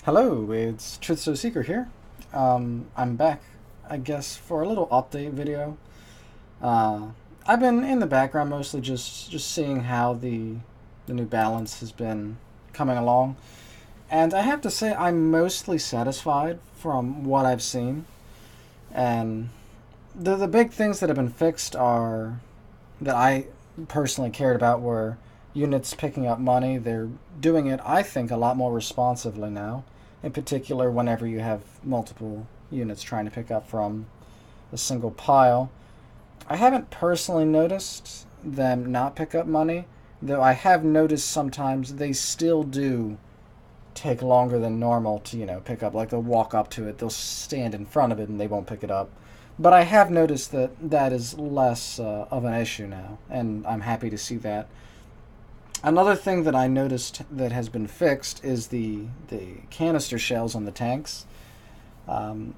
Hello, it's TruthSOSeeker here. I'm back, I guess, for a little update video. Uh, I've been in the background mostly just seeing how the new balance has been coming along, and I have to say I'm mostly satisfied from what I've seen. And the big things that have been fixed are that I personally cared about were units picking up money. They're doing it, I think, a lot more responsively now. In particular, whenever you have multiple units trying to pick up from a single pile. I haven't personally noticed them not pick up money, though I have noticed sometimes they still do take longer than normal to, pick up. Like they'll walk up to it, they'll stand in front of it, and they won't pick it up. But I have noticed that that is less of an issue now, and I'm happy to see that. Another thing that I noticed that has been fixed is the canister shells on the tanks. Um,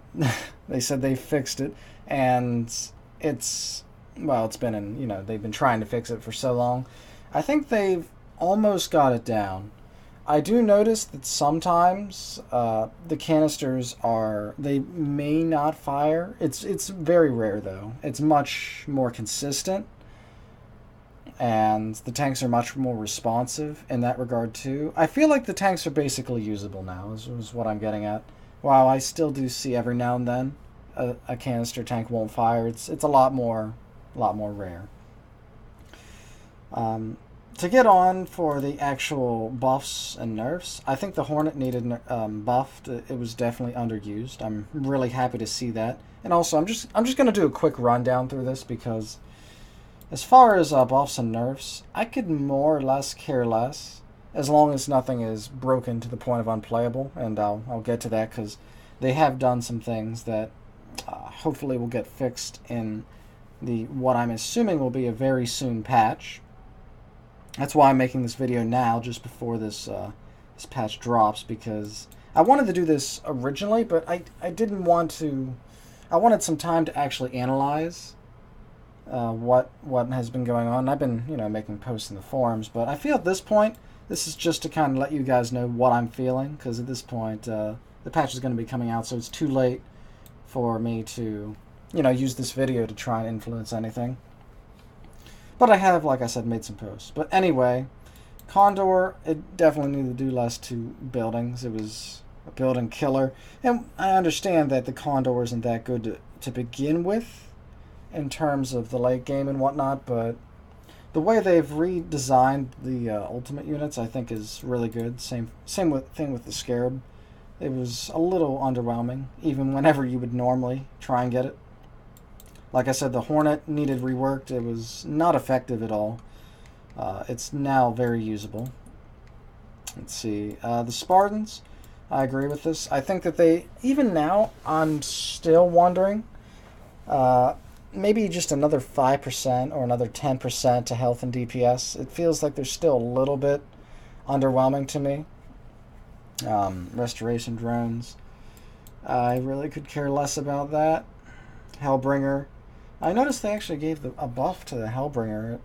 they said they fixed it, and it's been they've been trying to fix it for so long. I think they've almost got it down. I do notice that sometimes the canisters they may not fire. It's very rare though. It's much more consistent, and the tanks are much more responsive in that regard too. I feel like the tanks are basically usable now. Is what I'm getting at. While I still do see every now and then a canister tank won't fire. It's a lot more rare. Um, to get on for the actual buffs and nerfs, I think the Hornet needed buffed. It was definitely underused. I'm really happy to see that. And also, I'm just gonna do a quick rundown through this because as far as buffs and nerfs, I could more or less care less as long as nothing is broken to the point of unplayable, and I'll get to that because they have done some things that hopefully will get fixed in the what I'm assuming will be a very soon patch. That's why I'm making this video now, just before this patch drops, because I wanted to do this originally, but I didn't want to. I wanted some time to actually analyze what has been going on. I've been making posts in the forums, but I feel at this point this is just to kind of let you guys know what I'm feeling, because at this point the patch is going to be coming out, so it's too late for me to use this video to try and influence anything. But I have, like I said, made some posts. But anyway, Condor, it definitely needed to do less to buildings. It was a building killer, and I understand that the Condor isn't that good to begin with in terms of the late game and whatnot, but the way they've redesigned the ultimate units, I think, is really good. Same thing with the Scarab. It was a little underwhelming, even whenever you would normally try and get it. Like I said, the Hornet needed reworked. It was not effective at all. It's now very usable. Let's see. The Spartans, I agree with this. I think that even now, I'm still wondering, maybe just another 5% or another 10% to health and DPS. It feels like they're still a little bit underwhelming to me. Restoration drones. I really could care less about that. Hellbringer. I noticed they actually gave a buff to the Hellbringer.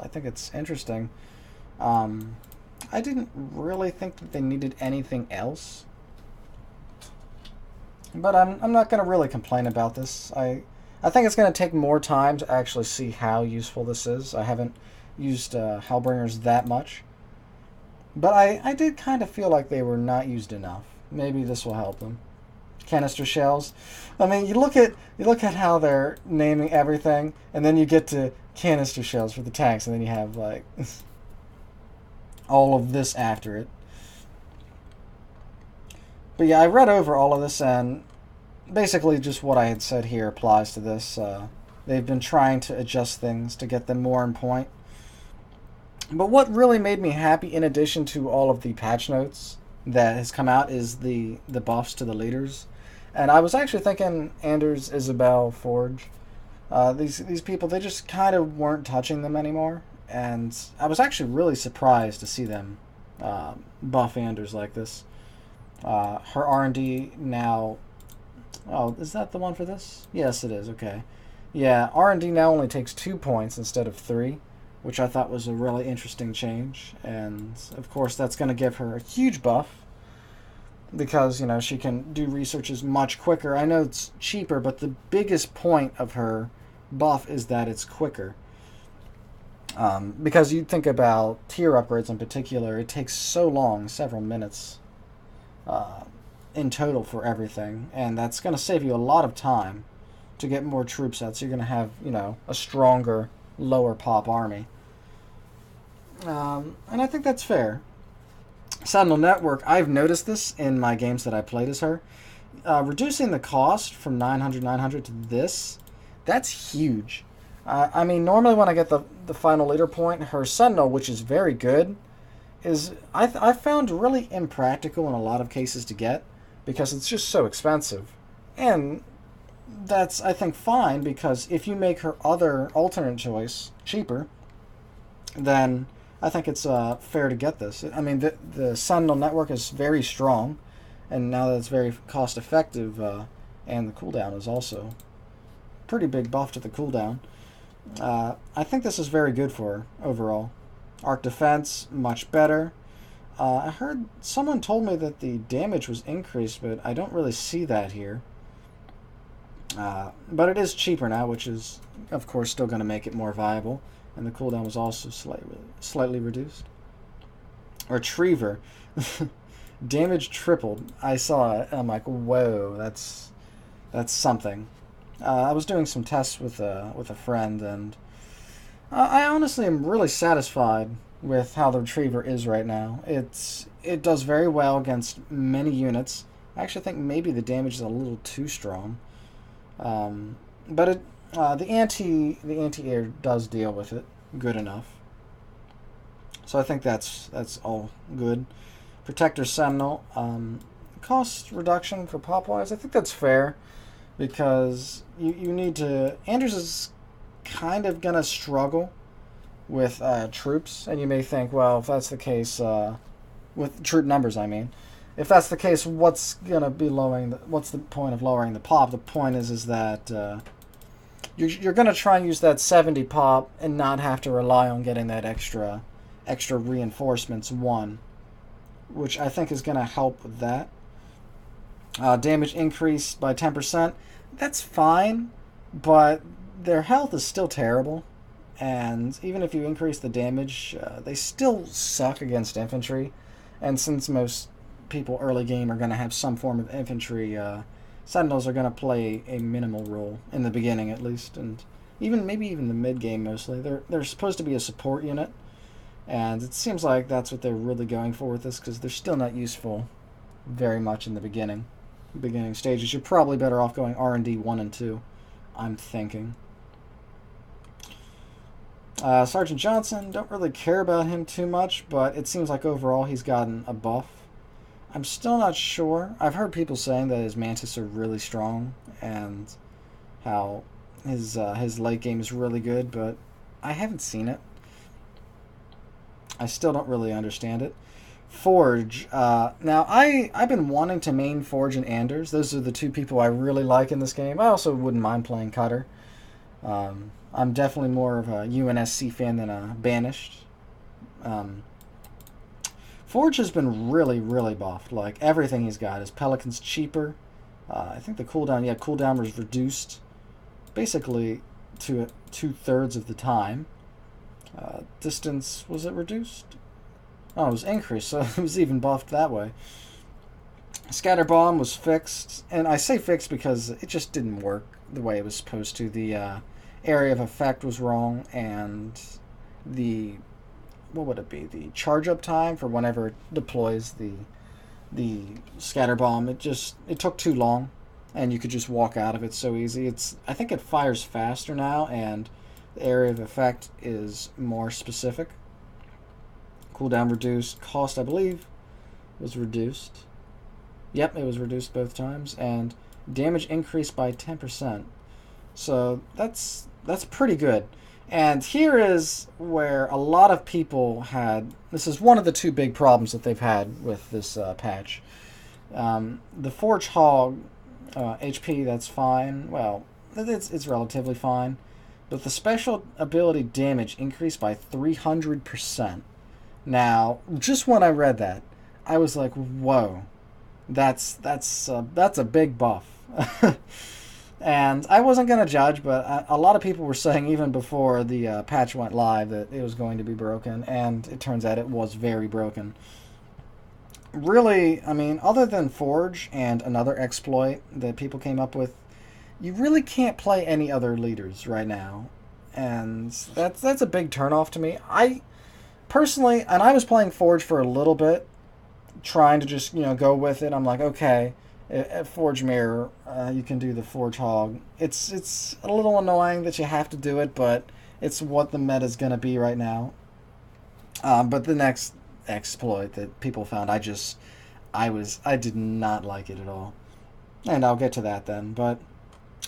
I think it's interesting. I didn't really think that they needed anything else. But I'm not going to really complain about this. I think it's going to take more time to actually see how useful this is. I haven't used Hellbringers that much. But I did kind of feel like they were not used enough. Maybe this will help them. Canister shells. I mean, you look at how they're naming everything, and then you get to canister shells for the tanks, and then you have like all of this after it. But yeah, I read over all of this, and basically just what I had said here applies to this. They've been trying to adjust things to get them more in point. But what really made me happy, in addition to all of the patch notes that has come out, is the buffs to the leaders. And I was actually thinking Anders, Isabel, Forge, these people, they just kind of weren't touching them anymore. And I was actually really surprised to see them buff Anders like this. Her R&D now... Oh, is that the one for this? Yes, it is. Okay. Yeah, R&D now only takes 2 points instead of 3, which I thought was a really interesting change. And, of course, that's going to give her a huge buff. because, you know, she can do researches much quicker. I know it's cheaper, but the biggest point of her buff is that it's quicker. Because you think about tier upgrades in particular, it takes so long, several minutes uh, in total for everything, and that's going to save you a lot of time to get more troop sets. You're going to have, you know, a stronger, lower pop army. And I think that's fair. Sentinel Network, I've noticed this in my games that I played as her. Reducing the cost from 900 to this, that's huge. I mean, normally when I get the final leader point, her Sentinel, which is very good, is I found really impractical in a lot of cases to get because it's just so expensive. And that's, I think, fine, because if you make her other alternate choice cheaper, then I think it's fair to get this. I mean, the Sentinel Network is very strong, and now that it's very cost effective, and the cooldown is also pretty big buff to the cooldown. I think this is very good for her overall. Arc defense, much better. I heard someone told me that the damage was increased, but I don't really see that here. But it is cheaper now, which is, of course, still going to make it more viable. And the cooldown was also slightly reduced. Retriever. Damage tripled. I saw it, and I'm like, whoa, that's something. I was doing some tests with a friend, and I honestly am really satisfied with how the Retriever is right now. It does very well against many units. I actually think maybe the damage is a little too strong, but the anti-air does deal with it good enough. So I think that's all good. Protector Sentinel, cost reduction for pop-wise, I think that's fair, because you need to... Anders is kind of going to struggle with troops, and you may think, well, if that's the case, with troop numbers, I mean, if that's the case, what's going to be what's the point of lowering the pop? The point is that you're going to try and use that 70 pop and not have to rely on getting that extra reinforcements 1, which I think is going to help with that. Damage increased by 10%. That's fine, but their health is still terrible. And even if you increase the damage, they still suck against infantry. And since most people early game are going to have some form of infantry, Sentinels are going to play a minimal role in the beginning, at least, and maybe even the mid game mostly. They're supposed to be a support unit, and it seems like that's what they're really going for with this, because they're still not useful very much in the beginning stages. You're probably better off going R&D 1 and 2, I'm thinking. Sergeant Johnson, don't really care about him too much, but it seems like overall he's gotten a buff. I'm still not sure. I've heard people saying that his Mantis are really strong and how his late game is really good, but I haven't seen it. I still don't really understand it. Forge. Now, I've been wanting to main Forge and Anders. Those are the two people I really like in this game. I also wouldn't mind playing Cutter. I'm definitely more of a UNSC fan than a Banished. Forge has been really, really buffed. Like, everything he's got. His Pelican's cheaper. I think the cooldown was reduced basically to 2/3 of the time. Distance, was it reduced? Oh, it was increased, so it was even buffed that way. Scatter Bomb was fixed, and I say fixed because it just didn't work the way it was supposed to. The area of effect was wrong, and the... what would it be? The charge up time for whenever it deploys the scatter bomb, it took too long, and you could just walk out of it so easy. I think it fires faster now, and the area of effect is more specific. Cooldown reduced. Cost, I believe, was reduced. Yep, it was reduced both times, and damage increased by 10%. So that's pretty good. And here is where a lot of people had... This is one of the two big problems that they've had with this patch. The Forge Hog HP, that's fine. Well, it's relatively fine. But the special ability damage increased by 300%. Now, just when I read that, I was like, whoa. That's a big buff. And I wasn't going to judge, but a lot of people were saying even before the patch went live that it was going to be broken, and it turns out it was very broken. Really, I mean, other than Forge and another exploit that people came up with, you really can't play any other leaders right now. And that's a big turnoff to me. I personally, and I was playing Forge for a little bit, trying to just, go with it. I'm like, okay, at Forge Mirror, you can do the Forge Hog. It's a little annoying that you have to do it, but it's what the meta's going to be right now. But the next exploit that people found, I did not like it at all. And I'll get to that then. But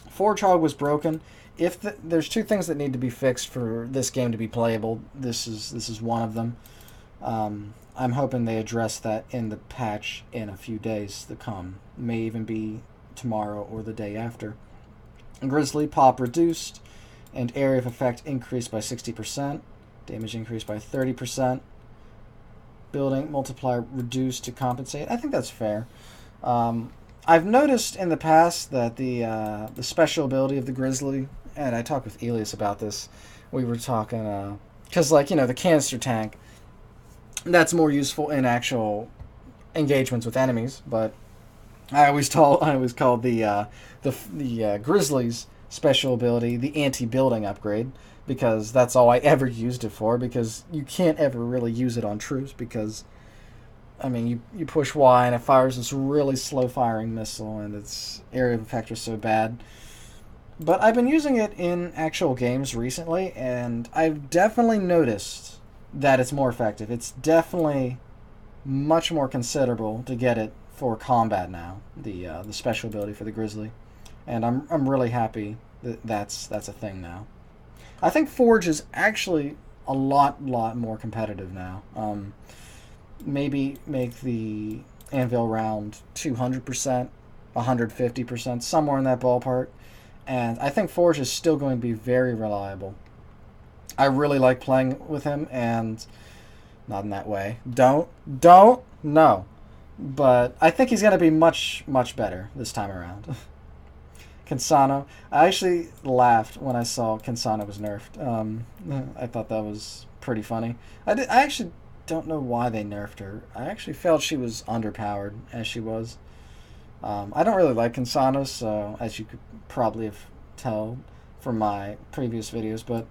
Forge Hog was broken. There's two things that need to be fixed for this game to be playable, this is one of them. I'm hoping they address that in the patch in a few days to come. May even be tomorrow or the day after. Grizzly pop reduced, and area of effect increased by 60%. Damage increased by 30%. Building multiplier reduced to compensate. I think that's fair. I've noticed in the past that the special ability of the Grizzly, and I talked with Elias about this. We were talking because the canister tank, that's more useful in actual engagements with enemies. But I always called the Grizzly's special ability the anti-building upgrade, because that's all I ever used it for, because you can't ever really use it on troops, because I mean, you push Y and it fires this really slow firing missile, and its area of effect is so bad. But I've been using it in actual games recently, and I've definitely noticed that it's more effective. It's definitely much more considerable to get it for combat now, the special ability for the Grizzly. And I'm really happy that that's a thing now. I think Forge is actually a lot more competitive now. Maybe make the anvil round 200%, 150%, somewhere in that ballpark. And I think Forge is still going to be very reliable. I really like playing with him, and not in that way. Don't, no. But I think he's going to be much better this time around. Kinsano. I actually laughed when I saw Kinsano was nerfed. I thought that was pretty funny. I actually don't know why they nerfed her. I actually felt she was underpowered as she was. I don't really like Kinsano, so as you could probably have tell from my previous videos, but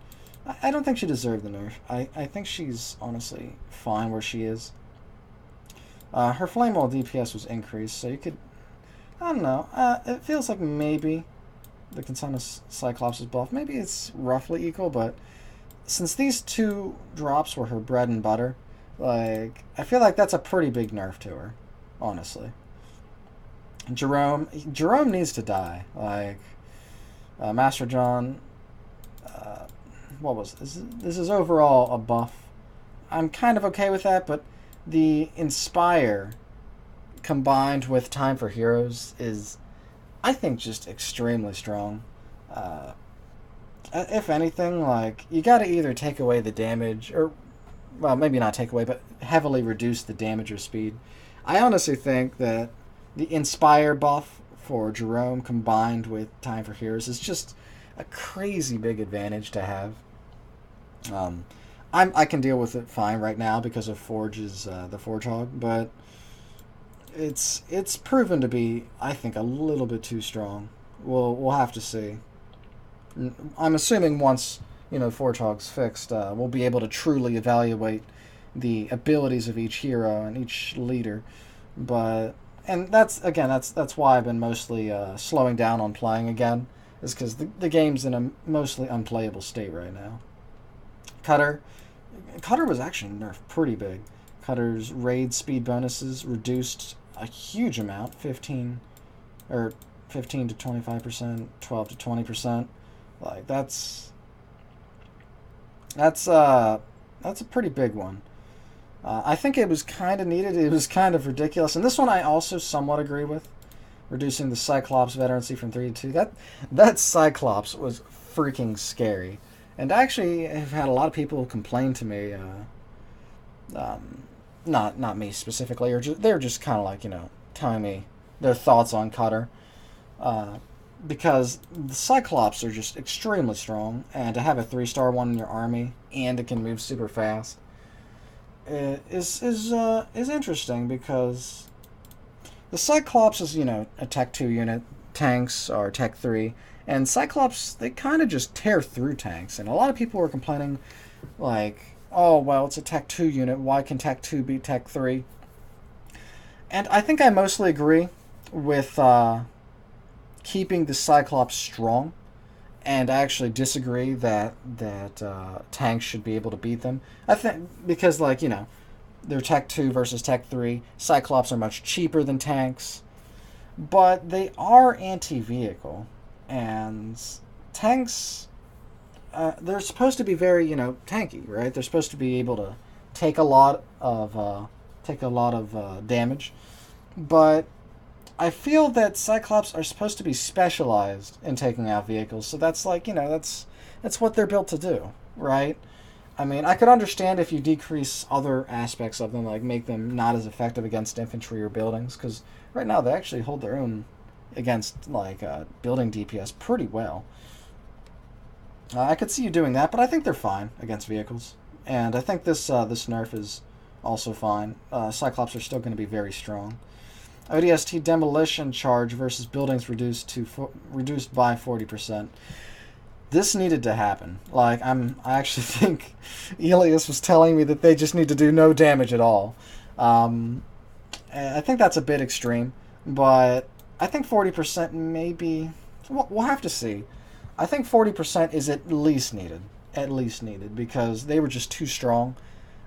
I don't think she deserved the nerf. I think she's honestly fine where she is. Her flame wall DPS was increased, so you could, I don't know, it feels like maybe the Kinsano Cyclops is buff. Maybe it's roughly equal, but since these two drops were her bread and butter, I feel like that's a pretty big nerf to her, honestly. Jerome needs to die. Master John, what was this? This is overall a buff. I'm kind of okay with that, but the Inspire combined with Time for Heroes is, I think, just extremely strong. If anything, you gotta either take away the damage, or, well, maybe not take away, but heavily reduce the damage or speed. I honestly think that the Inspire buff for Jerome combined with Time for Heroes is just a crazy big advantage to have. I can deal with it fine right now because of Forge's the Forge Hog, but it's proven to be, I think, a little bit too strong. We'll have to see. I'm assuming once Forge Hog's fixed, we'll be able to truly evaluate the abilities of each hero and each leader. And that's why I've been mostly slowing down on playing again, is because the game's in a mostly unplayable state right now. Cutter was actually nerfed pretty big. Cutter's raid speed bonuses reduced a huge amount, 15 to 25%, 12 to 20%. That's a pretty big one. I think it was kind of needed. It was kind of ridiculous. And this one I also somewhat agree with. Reducing the Cyclops veterancy from 3 to 2. That Cyclops was freaking scary. And I actually have had a lot of people complain to me, not me specifically, or they're just kind of telling me their thoughts on Cutter. Uh, because the Cyclops are just extremely strong, and to have a 3-star one in your army and it can move super fast is interesting, because the Cyclops is, a Tech 2 unit, tanks are Tech 3, and Cyclops, they kind of just tear through tanks, and a lot of people were complaining, like, oh, well, it's a Tech 2 unit, why can Tech 2 beat Tech 3? And I think I mostly agree with keeping the Cyclops strong, and I actually disagree that tanks should be able to beat them. I think because, like, they're Tech 2 versus Tech 3. Cyclops are much cheaper than tanks, but they are anti-vehicle, and tanks, they're supposed to be very, tanky, right? They're supposed to be able to take a lot of damage, but I feel that Cyclops are supposed to be specialized in taking out vehicles, so that's like, that's what they're built to do, right? I mean, I could understand if you decrease other aspects of them, like make them not as effective against infantry or buildings, because right now they actually hold their own against, like, building DPS pretty well. I could see you doing that, but I think they're fine against vehicles, and I think this nerf is also fine. Cyclops are still going to be very strong. ODST demolition charge versus buildings reduced by 40%. This needed to happen. Like, I actually think Elias was telling me that they just need to do no damage at all. I think that's a bit extreme, but I think 40% maybe. We'll have to see. I think 40% is at least needed. At least needed, because they were just too strong.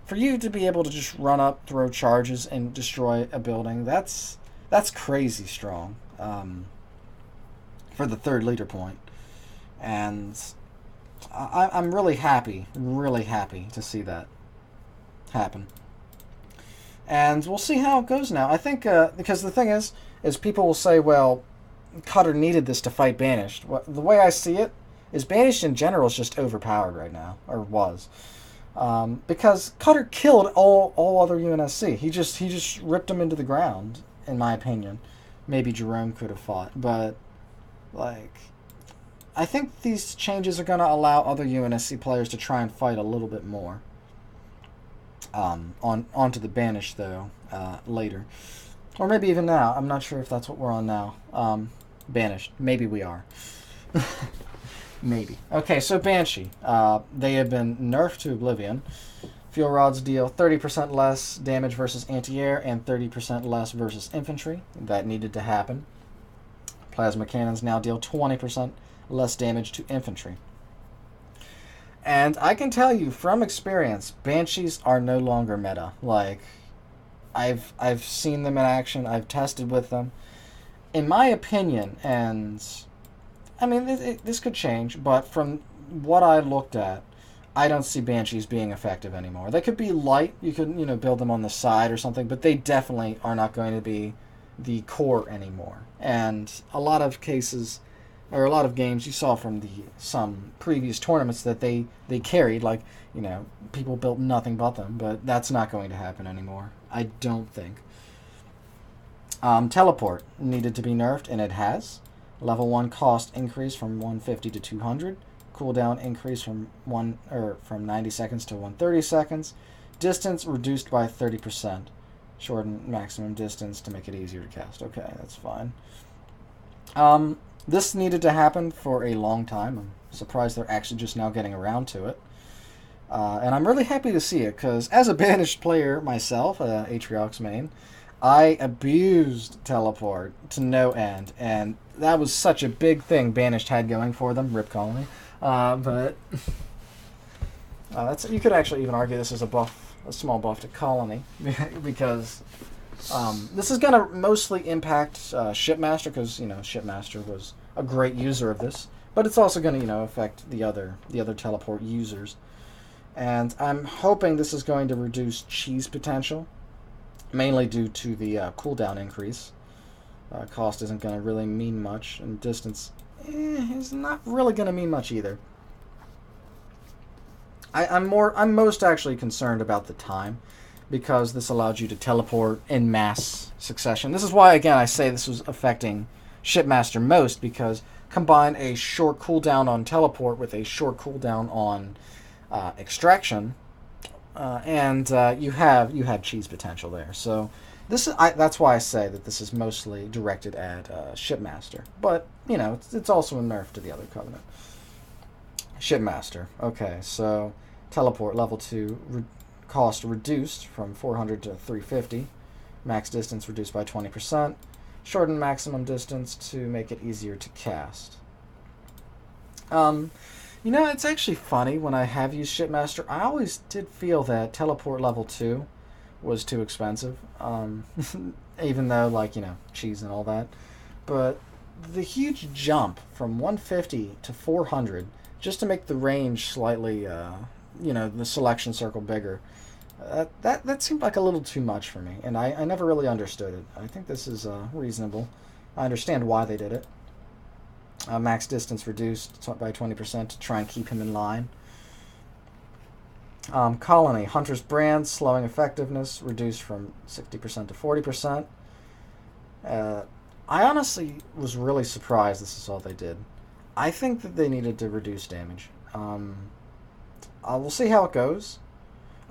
For you to be able to just run up, throw charges, and destroy a building, that's crazy strong for the 3rd leader point. And I'm really happy to see that happen. And we'll see how it goes now. I think, because the thing is people will say, well, Cutter needed this to fight Banished. The way I see it is Banished in general is just overpowered right now, or was. Because Cutter killed all other UNSC. He just ripped them into the ground, in my opinion. Maybe Jerome could have fought, but, like, I think these changes are going to allow other UNSC players to try and fight a little bit more. Onto the Banished, though, later. Or maybe even now. I'm not sure if that's what we're on now. Banished. Maybe we are. Maybe. Okay, so Banshee. They have been nerfed to oblivion. Fuel rods deal 30% less damage versus anti-air and 30% less versus infantry. That needed to happen. Plasma cannons now deal 20% less damage to infantry. And I can tell you from experience, Banshees are no longer meta. Like, I've seen them in action. I've tested with them. In my opinion, and I mean, this could change, but from what I looked at, I don't see Banshees being effective anymore. They could be light. You could, build them on the side or something, but they definitely are not going to be the core anymore. And a lot of cases, or a lot of games you saw from some previous tournaments that they carried, like, people built nothing but them, but that's not going to happen anymore, I don't think. Teleport needed to be nerfed, and it has. Level 1 cost increase from 150 to 200. Cooldown increase from 90 seconds to 130 seconds. Distance reduced by 30%. Shorten maximum distance to make it easier to cast. Okay, that's fine. This needed to happen for a long time. I'm surprised they're actually just now getting around to it. And I'm really happy to see it, because as a Banished player myself, Atriox main, I abused Teleport to no end, and that was such a big thing Banished had going for them. Rip Colony. But you could actually even argue this is a small buff to Colony, because this is going to mostly impact Shipmaster, because Shipmaster was a great user of this, but it's also going to affect the other Teleport users. And I'm hoping this is going to reduce cheese potential, mainly due to the cooldown increase. Cost isn't going to really mean much, and distance is not really going to mean much either. I'm most actually concerned about the time, because this allowed you to teleport in mass succession. This is why, again, I say this was affecting Shipmaster most, because combine a short cooldown on teleport with a short cooldown on extraction, and you have cheese potential there. So that's why I say that this is mostly directed at Shipmaster. But it's also a nerf to the other Covenant. Shipmaster. Okay, so teleport level 2 cost reduced from 400 to 350. Max distance reduced by 20%. Shorten maximum distance to make it easier to cast. It's actually funny, when I have used Shipmaster, I always did feel that teleport level 2 was too expensive. Even though, cheese and all that. But the huge jump from 150 to 400, just to make the range slightly, the selection circle bigger, that seemed like a little too much for me, and I never really understood it. I think this is reasonable. I understand why they did it. Max distance reduced by 20% to try and keep him in line. Colony. Hunter's Brand, slowing effectiveness, reduced from 60% to 40%. I honestly was really surprised this is all they did. I think that they needed to reduce damage. We'll see how it goes.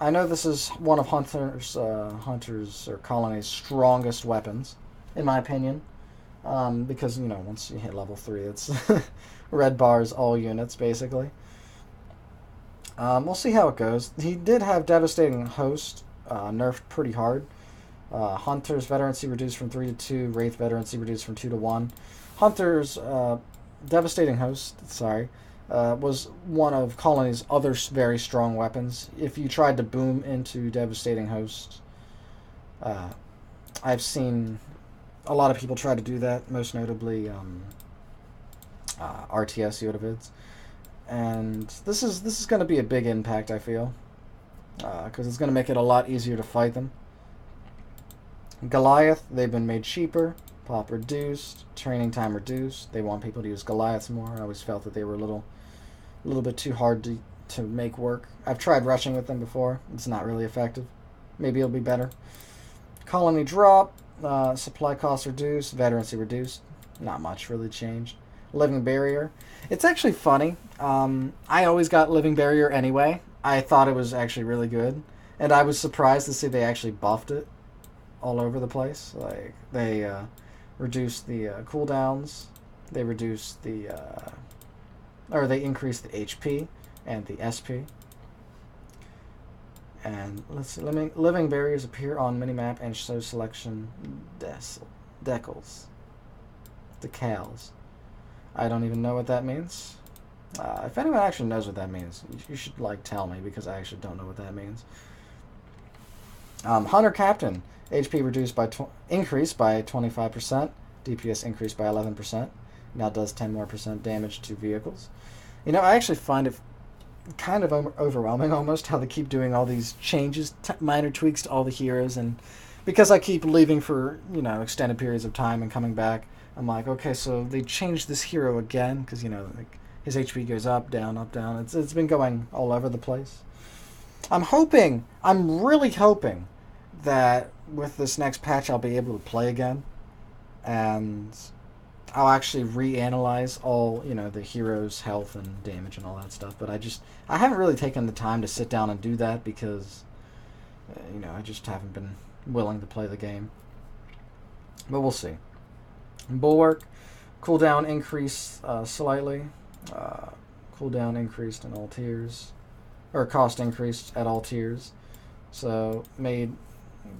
I know this is one of Hunter's or Colony's strongest weapons, in my opinion. Because, once you hit level 3, it's red bars all units, basically. We'll see how it goes. He did have Devastating Host, nerfed pretty hard. Hunter's Veterancy reduced from 3 to 2. Wraith Veterancy reduced from 2 to 1. Hunter's Devastating Host, was one of Colony's other very strong weapons. If you tried to boom into Devastating Host, I've seen a lot of people try to do that, most notably RTS Yodavids. And this is going to be a big impact, I feel, because it's going to make it a lot easier to fight them. Goliath, they've been made cheaper, pop reduced, training time reduced. They want people to use Goliaths more. I always felt that they were a little bit too hard to make work. I've tried rushing with them before. It's not really effective. Maybe it'll be better. Colony drop, supply cost reduced, veterancy reduced. Not much really changed. Living Barrier. It's actually funny. I always got Living Barrier anyway. I thought it was actually really good. And I was surprised to see they actually buffed it all over the place. Like, they reduced the cooldowns. They reduced the... or they increased the HP and the SP. And let's see, living barriers appear on minimap and show selection decals. Decals. I don't even know what that means. If anyone actually knows what that means, you should tell me, because I actually don't know what that means. Hunter Captain, HP reduced by increased by 25%, DPS increased by 11%. Now does 10% more damage to vehicles. I actually find it kind of overwhelming almost how they keep doing all these changes, minor tweaks to all the heroes, and because I keep leaving for extended periods of time and coming back, I'm like, okay, so they changed this hero again, because his HP goes up, down, up, down. It's been going all over the place. I'm really hoping that with this next patch I'll be able to play again, and I'll actually reanalyze all, the hero's health and damage and all that stuff. But I haven't really taken the time to sit down and do that because, I just haven't been willing to play the game. But we'll see. Bulwark, cooldown increased slightly. Cooldown increased in all tiers, or cost increased at all tiers. So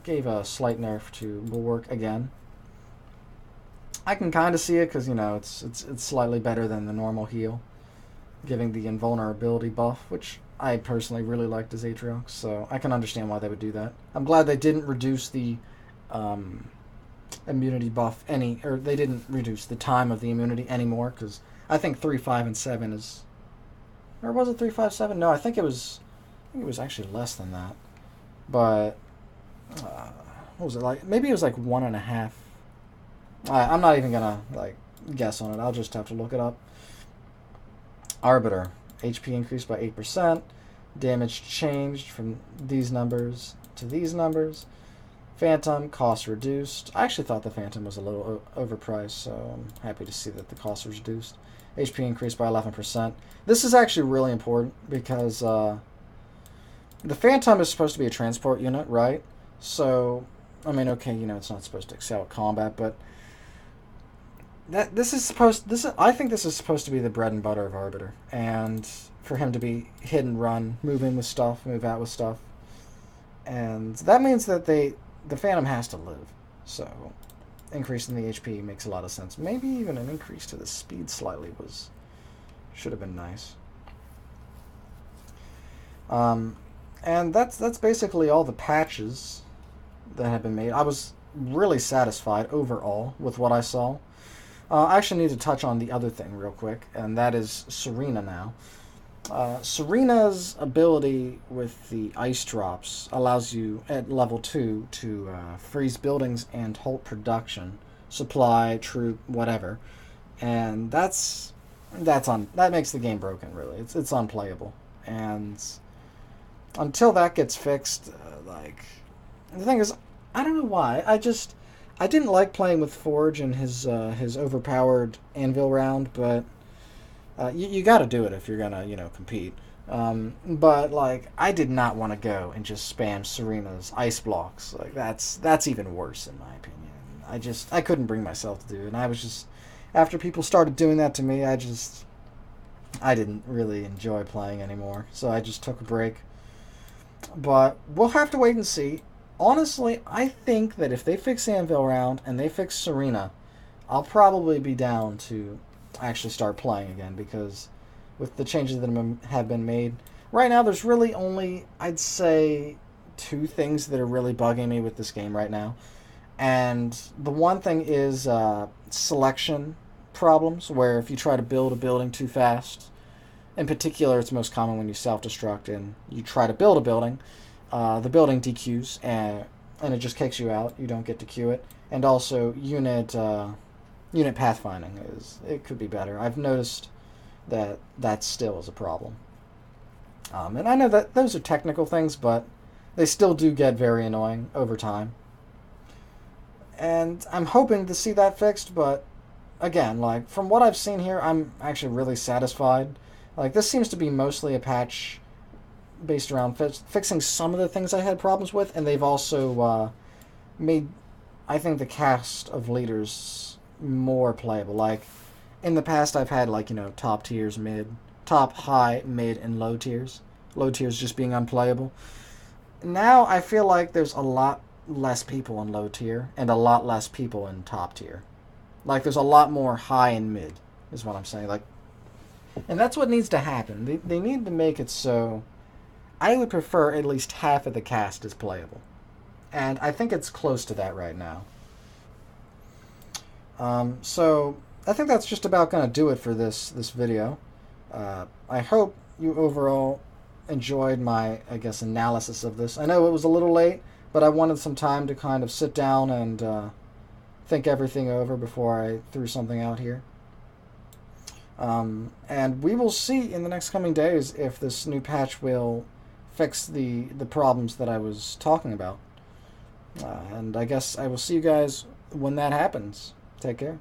gave a slight nerf to Bulwark again. I can kind of see it because, it's slightly better than the normal heal, giving the invulnerability buff, which I personally really liked as Atriox, so I can understand why they would do that. I'm glad they didn't reduce the immunity buff or they didn't reduce the time of the immunity anymore, because I think 3, 5, and 7 is... Or was it 3, 5, 7? No, I think it was actually less than that. But, what was it like? Maybe it was 1.5. I'm not even gonna guess on it. I'll just have to look it up. Arbiter, HP increased by 8%. Damage changed from these numbers to these numbers. Phantom, cost reduced. I actually thought the Phantom was a little overpriced, so I'm happy to see that the cost was reduced. HP increased by 11%. This is actually really important because the Phantom is supposed to be a transport unit, right? So, I mean, okay, it's not supposed to excel at combat, but I think this is supposed to be the bread and butter of Arbiter, and for him to be hit and run, move in with stuff, move out with stuff, and that means that the Phantom has to live. So, increasing the HP makes a lot of sense. Maybe even an increase to the speed slightly should have been nice. And that's basically all the patches that have been made. I was really satisfied overall with what I saw. I actually need to touch on the other thing real quick, and that is Serena now. Serena's ability with the ice drops allows you at level 2 to freeze buildings and halt production, supply, troop, whatever, and that makes the game broken. Really, it's unplayable, and until that gets fixed, the thing is, I don't know why. I didn't like playing with Forge and his overpowered anvil round, but you got to do it if you're gonna compete. But I did not want to go and just spam Serena's ice blocks. That's even worse in my opinion. I couldn't bring myself to do it, and I was just, after people started doing that to me, I didn't really enjoy playing anymore. So I just took a break. But we'll have to wait and see. Honestly, I think that if they fix Anvil Round and they fix Serena, I'll probably be down to actually start playing again, because with the changes that have been made, right now there's really only, I'd say, 2 things that are really bugging me with this game right now. And the one thing is selection problems, where if you try to build a building too fast, in particular it's most common when you self-destruct and you try to build a building, the building dequeues and it just kicks you out. You don't get to queue it. And also unit pathfinding it could be better. I've noticed that still is a problem. And I know that those are technical things, but they still do get very annoying over time. And I'm hoping to see that fixed, but again, from what I've seen here, I'm actually really satisfied. This seems to be mostly a patch based around fixing some of the things I had problems with, and they've also made, I think, the cast of leaders more playable. In the past, I've had top tiers, top, high, mid, and low tiers. Low tiers just being unplayable. Now I feel like there's a lot less people in low tier and a lot less people in top tier. There's a lot more high and mid, is what I'm saying. And that's what needs to happen. They need to make it so I would prefer at least half of the cast is playable. And I think it's close to that right now. So I think that's just about going to do it for this video. I hope you overall enjoyed my, analysis of this. I know it was a little late, but I wanted some time to kind of sit down and think everything over before I threw something out here. And we will see in the next coming days if this new patch will fix the problems that I was talking about. And I guess I will see you guys when that happens. Take care.